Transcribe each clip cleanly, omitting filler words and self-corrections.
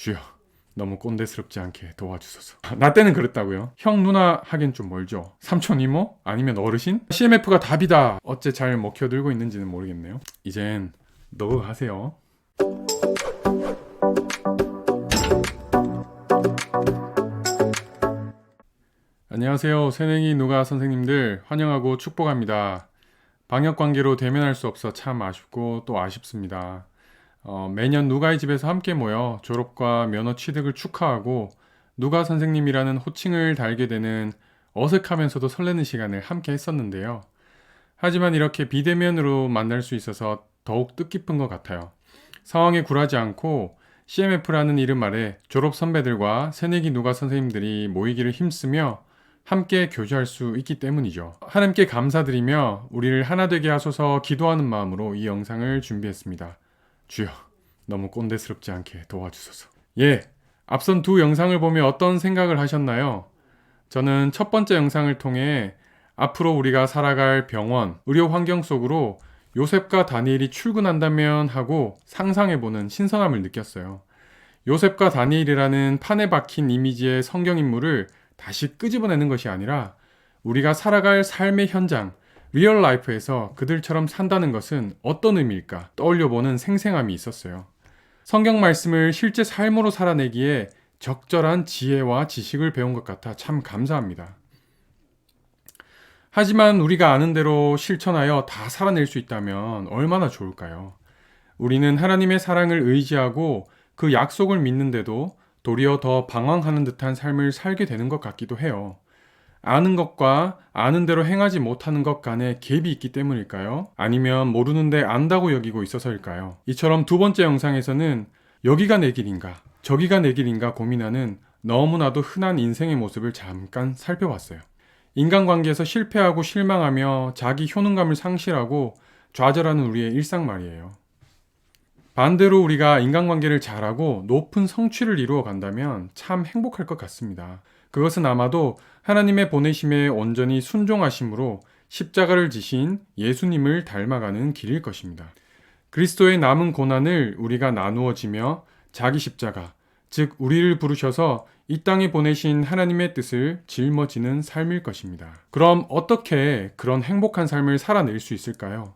주여 너무 꼰대스럽지 않게 도와주소서. 나 때는 그랬다고요? 형 누나 하긴 좀 멀죠. 삼촌 이모? 아니면 어르신? CMF가 답이다. 어째 잘 먹혀들고 있는지는 모르겠네요. 이젠 너그 하세요. 안녕하세요. 새내기 누가 선생님들 환영하고 축복합니다. 방역 관계로 대면할 수 없어 참 아쉽고 또 아쉽습니다. 매년 누가의 집에서 함께 모여 졸업과 면허 취득을 축하하고 누가 선생님이라는 호칭을 달게 되는 어색하면서도 설레는 시간을 함께 했었는데요. 하지만 이렇게 비대면으로 만날 수 있어서 더욱 뜻깊은 것 같아요. 상황에 굴하지 않고 CMF라는 이름 아래 졸업 선배들과 새내기 누가 선생님들이 모이기를 힘쓰며 함께 교제할 수 있기 때문이죠. 하나님께 감사드리며 우리를 하나 되게 하소서 기도하는 마음으로 이 영상을 준비했습니다. 주여, 너무 꼰대스럽지 않게 도와주소서. 앞선 두 영상을 보며 어떤 생각을 하셨나요? 저는 첫 번째 영상을 통해 앞으로 우리가 살아갈 병원, 의료 환경 속으로 요셉과 다니엘이 출근한다면 하고 상상해보는 신선함을 느꼈어요. 요셉과 다니엘이라는 판에 박힌 이미지의 성경 인물을 다시 끄집어내는 것이 아니라 우리가 살아갈 삶의 현장, 리얼 라이프에서 그들처럼 산다는 것은 어떤 의미일까 떠올려보는 생생함이 있었어요. 성경 말씀을 실제 삶으로 살아내기에 적절한 지혜와 지식을 배운 것 같아 참 감사합니다. 하지만 우리가 아는 대로 실천하여 다 살아낼 수 있다면 얼마나 좋을까요? 우리는 하나님의 사랑을 의지하고 그 약속을 믿는데도 도리어 더 방황하는 듯한 삶을 살게 되는 것 같기도 해요. 아는 것과 아는 대로 행하지 못하는 것 간에 갭이 있기 때문일까요? 아니면 모르는데 안다고 여기고 있어서일까요? 이처럼 두 번째 영상에서는 여기가 내 길인가, 저기가 내 길인가 고민하는 너무나도 흔한 인생의 모습을 잠깐 살펴봤어요. 인간관계에서 실패하고 실망하며 자기 효능감을 상실하고 좌절하는 우리의 일상 말이에요. 반대로 우리가 인간관계를 잘하고 높은 성취를 이루어 간다면 참 행복할 것 같습니다. 그것은 아마도 하나님의 보내심에 온전히 순종하심으로 십자가를 지신 예수님을 닮아가는 길일 것입니다. 그리스도의 남은 고난을 우리가 나누어지며 자기 십자가, 즉 우리를 부르셔서 이 땅에 보내신 하나님의 뜻을 짊어지는 삶일 것입니다. 그럼 어떻게 그런 행복한 삶을 살아낼 수 있을까요?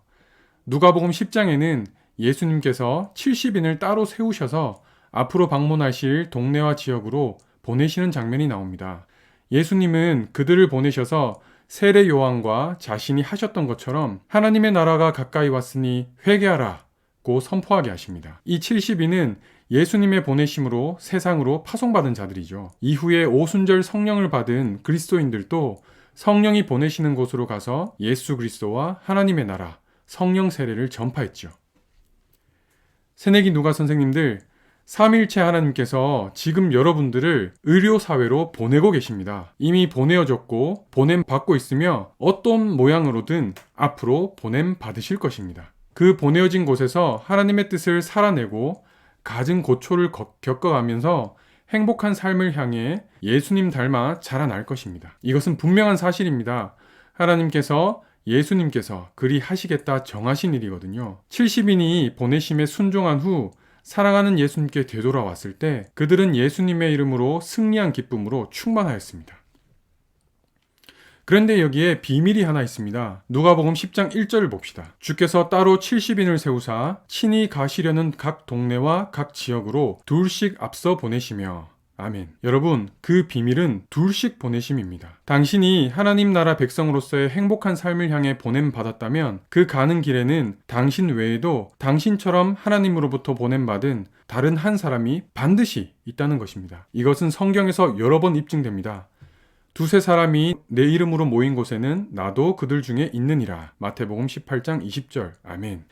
누가복음 10장에는 예수님께서 70인을 따로 세우셔서 앞으로 방문하실 동네와 지역으로 보내시는 장면이 나옵니다. 예수님은 그들을 보내셔서 세례 요한과 자신이 하셨던 것처럼 하나님의 나라가 가까이 왔으니 회개하라고 선포하게 하십니다. 이 70인은 예수님의 보내심으로 세상으로 파송받은 자들이죠. 이후에 오순절 성령을 받은 그리스도인들도 성령이 보내시는 곳으로 가서 예수 그리스도와 하나님의 나라, 성령 세례를 전파했죠. 새내기 누가 선생님들, 삼위일체 하나님께서 지금 여러분들을 의료사회로 보내고 계십니다. 이미 보내어졌고 보냄 받고 있으며 어떤 모양으로든 앞으로 보냄 받으실 것입니다. 그 보내어진 곳에서 하나님의 뜻을 살아내고 갖은 고초를 겪어가면서 행복한 삶을 향해 예수님 닮아 자라날 것입니다. 이것은 분명한 사실입니다. 하나님께서 예수님께서 그리 하시겠다 정하신 일이거든요. 70인이 보내심에 순종한 후 사랑하는 예수님께 되돌아왔을 때 그들은 예수님의 이름으로 승리한 기쁨으로 충만하였습니다. 그런데 여기에 비밀이 하나 있습니다. 누가복음 10장 1절을 봅시다. 주께서 따로 70인을 세우사 친히 가시려는 각 동네와 각 지역으로 둘씩 앞서 보내시며 아멘. 여러분, 그 비밀은 둘씩 보내심입니다. 당신이 하나님 나라 백성으로서의 행복한 삶을 향해 보냄받았다면 그 가는 길에는 당신 외에도 당신처럼 하나님으로부터 보냄받은 다른 한 사람이 반드시 있다는 것입니다. 이것은 성경에서 여러 번 입증됩니다. 두세 사람이 내 이름으로 모인 곳에는 나도 그들 중에 있느니라. 마태복음 18장 20절. 아멘.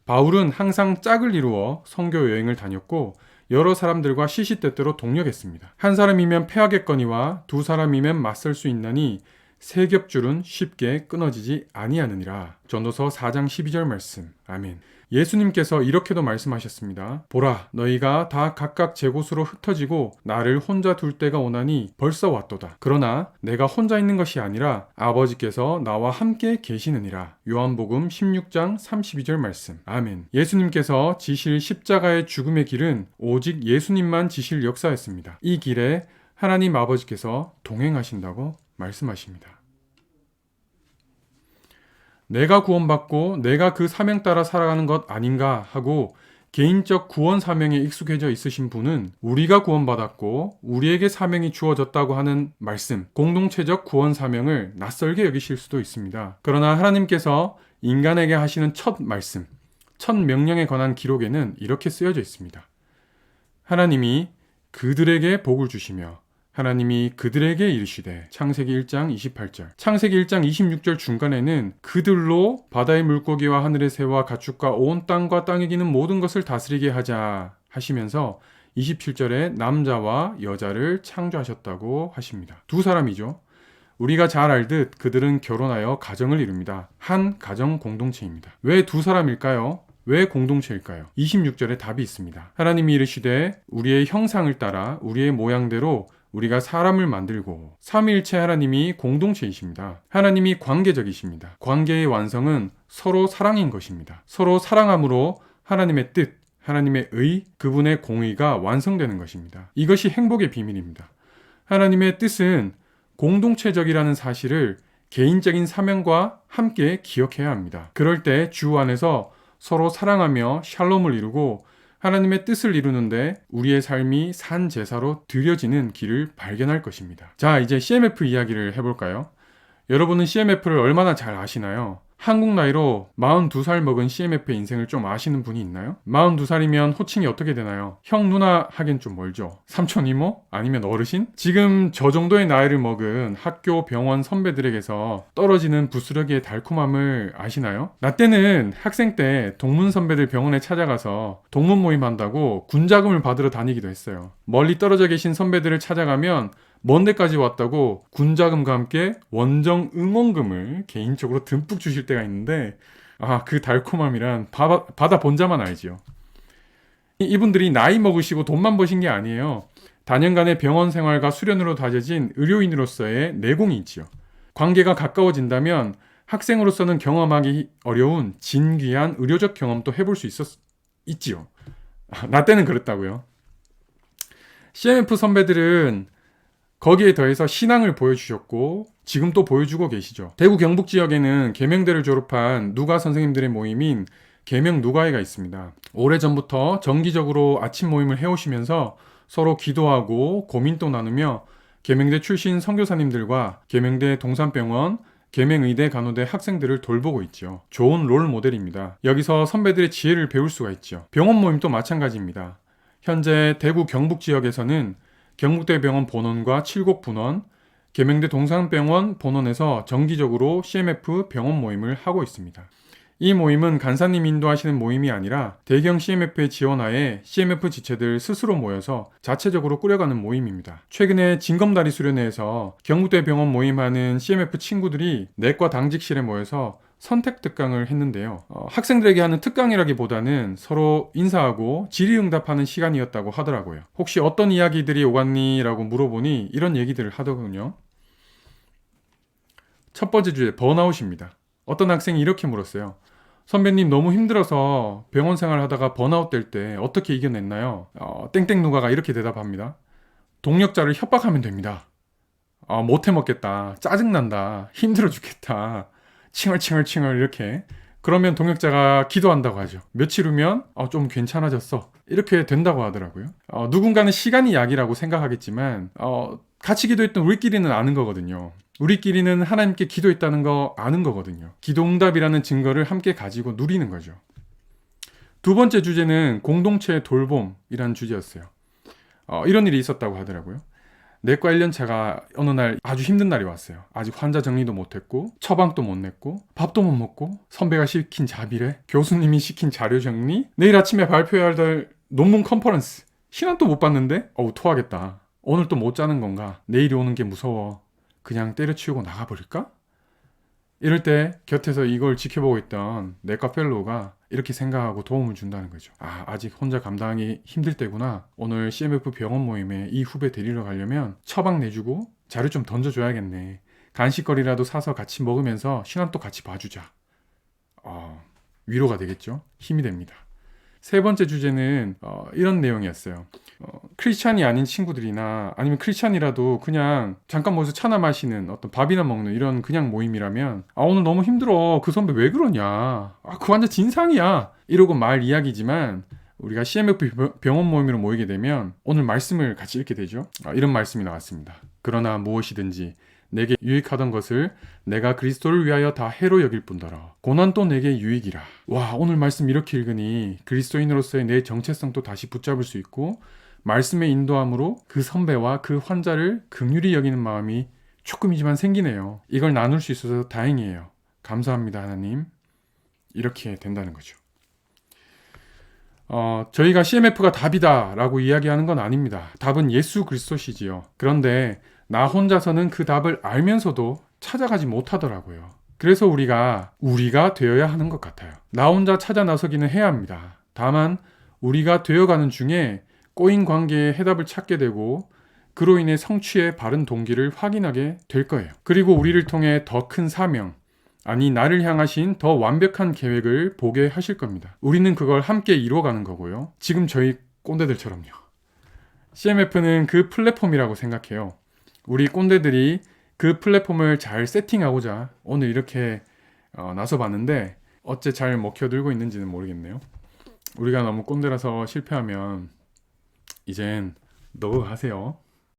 바울은 항상 짝을 이루어 선교 여행을 다녔고 여러 사람들과 시시때때로 동력했습니다. 한 사람이면 패하겠거니와 두 사람이면 맞설 수 있나니 세 겹줄은 쉽게 끊어지지 아니하느니라. 전도서 4장 12절 말씀. 아멘. 예수님께서 이렇게도 말씀하셨습니다. 보라, 너희가 다 각각 제 곳으로 흩어지고 나를 혼자 둘 때가 오나니 벌써 왔도다. 그러나 내가 혼자 있는 것이 아니라 아버지께서 나와 함께 계시느니라. 요한복음 16장 32절 말씀. 아멘. 예수님께서 지실 십자가의 죽음의 길은 오직 예수님만 지실 역사였습니다. 이 길에 하나님 아버지께서 동행하신다고 말씀하십니다. 내가 구원받고 내가 그 사명 따라 살아가는 것 아닌가 하고 개인적 구원 사명에 익숙해져 있으신 분은 우리가 구원받았고 우리에게 사명이 주어졌다고 하는 말씀, 공동체적 구원 사명을 낯설게 여기실 수도 있습니다. 그러나 하나님께서 인간에게 하시는 첫 말씀, 첫 명령에 관한 기록에는 이렇게 쓰여져 있습니다. 하나님이 그들에게 복을 주시며 하나님이 그들에게 이르시되 창세기 1장 28절 창세기 1장 26절 중간에는 그들로 바다의 물고기와 하늘의 새와 가축과 온 땅과 땅에 기는 모든 것을 다스리게 하자 하시면서 27절에 남자와 여자를 창조하셨다고 하십니다. 두 사람이죠. 우리가 잘 알듯 그들은 결혼하여 가정을 이룹니다. 한 가정 공동체입니다. 왜 두 사람일까요? 왜 공동체일까요? 26절에 답이 있습니다. 하나님이 이르시되 우리의 형상을 따라 우리의 모양대로 우리가 사람을 만들고 삼위일체 하나님이 공동체이십니다. 하나님이 관계적이십니다. 관계의 완성은 서로 사랑인 것입니다. 서로 사랑함으로 하나님의 뜻, 하나님의 의, 그분의 공의가 완성되는 것입니다. 이것이 행복의 비밀입니다. 하나님의 뜻은 공동체적이라는 사실을 개인적인 사명과 함께 기억해야 합니다. 그럴 때 주 안에서 서로 사랑하며 샬롬을 이루고 하나님의 뜻을 이루는데 우리의 삶이 산 제사로 드려지는 길을 발견할 것입니다. 자, 이제 CMF 이야기를 해볼까요? 여러분은 CMF를 얼마나 잘 아시나요? 한국 나이로 42살 먹은 CMF의 인생을 좀 아시는 분이 있나요? 42살이면 호칭이 어떻게 되나요? 형, 누나 하긴 좀 멀죠. 삼촌, 이모? 아니면 어르신? 지금 저 정도의 나이를 먹은 학교, 병원 선배들에게서 떨어지는 부스러기의 달콤함을 아시나요? 나 때는 학생 때 동문 선배들 병원에 찾아가서 동문 모임 한다고 군자금을 받으러 다니기도 했어요. 멀리 떨어져 계신 선배들을 찾아가면 먼 데까지 왔다고 군자금과 함께 원정 응원금을 개인적으로 듬뿍 주실 때가 있는데 그 달콤함이란 바다 본자만 알지요. 이분들이 나이 먹으시고 돈만 버신 게 아니에요. 다년간의 병원 생활과 수련으로 다져진 의료인으로서의 내공이 있지요. 관계가 가까워진다면 학생으로서는 경험하기 어려운 진귀한 의료적 경험도 해볼 수 있지요. 나 때는 그랬다고요. CMF 선배들은 거기에 더해서 신앙을 보여주셨고 지금 또 보여주고 계시죠. 대구 경북 지역에는 계명대를 졸업한 누가 선생님들의 모임인 계명 누가회가 있습니다. 오래전부터 정기적으로 아침 모임을 해오시면서 서로 기도하고 고민도 나누며 계명대 출신 선교사님들과 계명대 동산병원, 계명의대 간호대 학생들을 돌보고 있죠. 좋은 롤 모델입니다. 여기서 선배들의 지혜를 배울 수가 있죠. 병원 모임도 마찬가지입니다. 현재 대구 경북 지역에서는 경북대병원 본원과 칠곡 분원, 계명대 동산병원 본원에서 정기적으로 CMF 병원 모임을 하고 있습니다. 이 모임은 간사님이 인도하시는 모임이 아니라 대경 CMF의 지원하에 CMF 지체들 스스로 모여서 자체적으로 꾸려가는 모임입니다. 최근에 진검다리 수련회에서 경북대병원 모임하는 CMF 친구들이 내과 당직실에 모여서 선택 특강을 했는데요. 학생들에게 하는 특강이라기보다는 서로 인사하고 질의응답하는 시간이었다고 하더라고요. 혹시 어떤 이야기들이 오갔니? 라고 물어보니 이런 얘기들을 하더군요. 첫 번째 주제, 번아웃입니다. 어떤 학생이 이렇게 물었어요. 선배님, 너무 힘들어서 병원 생활하다가 번아웃 될 때 어떻게 이겨냈나요? 땡땡 누가가 이렇게 대답합니다. 동력자를 협박하면 됩니다. 못해 먹겠다, 짜증난다, 힘들어 죽겠다, 칭얼칭얼칭얼 이렇게. 그러면 동역자가 기도한다고 하죠. 며칠 후면 좀 괜찮아졌어, 이렇게 된다고 하더라고요. 누군가는 시간이 약이라고 생각하겠지만 같이 기도했던 우리끼리는 아는 거거든요. 우리끼리는 하나님께 기도했다는 거 아는 거거든요. 기도응답이라는 증거를 함께 가지고 누리는 거죠. 두 번째 주제는 공동체의 돌봄이라는 주제였어요. 이런 일이 있었다고 하더라고요. 내과 1년차가 어느 날 아주 힘든 날이 왔어요. 아직 환자 정리도 못했고 처방도 못 냈고 밥도 못 먹고 선배가 시킨 자비래, 교수님이 시킨 자료 정리, 내일 아침에 발표해야 할 논문 컨퍼런스, 시간도 못 봤는데 토하겠다, 오늘 또 못 자는 건가, 내일이 오는 게 무서워, 그냥 때려치우고 나가버릴까? 이럴 때 곁에서 이걸 지켜보고 있던 내과 펠로우가 이렇게 생각하고 도움을 준다는 거죠. 아, 아직 혼자 감당하기 힘들 때구나. 오늘 CMF 병원 모임에 이 후배 데리러 가려면 처방 내주고 자료 좀 던져줘야겠네. 간식거리라도 사서 같이 먹으면서 시간도 같이 봐주자. 위로가 되겠죠? 힘이 됩니다. 세 번째 주제는 이런 내용이었어요. 크리스찬이 아닌 친구들이나 아니면 크리스찬이라도 그냥 잠깐 모여서 차나 마시는 어떤 밥이나 먹는 이런 그냥 모임이라면 오늘 너무 힘들어. 그 선배 왜 그러냐. 그 환자 진상이야. 이러고 말 이야기지만 우리가 CMF 병원 모임으로 모이게 되면 오늘 말씀을 같이 읽게 되죠. 이런 말씀이 나왔습니다. 그러나 무엇이든지 내게 유익하던 것을 내가 그리스도를 위하여 다 해로 여길 뿐더러 고난도 내게 유익이라. 와, 오늘 말씀 이렇게 읽으니 그리스도인으로서의 내 정체성도 다시 붙잡을 수 있고 말씀의 인도함으로 그 선배와 그 환자를 긍휼히 여기는 마음이 조금이지만 생기네요. 이걸 나눌 수 있어서 다행이에요. 감사합니다, 하나님. 이렇게 된다는 거죠. 저희가 CMF가 답이다 라고 이야기하는 건 아닙니다. 답은 예수 그리스도시지요. 그런데 나 혼자서는 그 답을 알면서도 찾아가지 못하더라고요. 그래서 우리가 되어야 하는 것 같아요. 나 혼자 찾아 나서기는 해야 합니다. 다만 우리가 되어가는 중에 꼬인 관계에 해답을 찾게 되고 그로 인해 성취의 바른 동기를 확인하게 될 거예요. 그리고 우리를 통해 더 큰 사명, 아니 나를 향하신 더 완벽한 계획을 보게 하실 겁니다. 우리는 그걸 함께 이루어가는 거고요. 지금 저희 꼰대들처럼요. CMF는 그 플랫폼이라고 생각해요. 우리 꼰대들이 그 플랫폼을 잘 세팅하고자 오늘 이렇게 나서봤는데 어째 잘 먹혀들고 있는지는 모르겠네요. 우리가 너무 꼰대라서 실패하면 이젠 너가 하세요.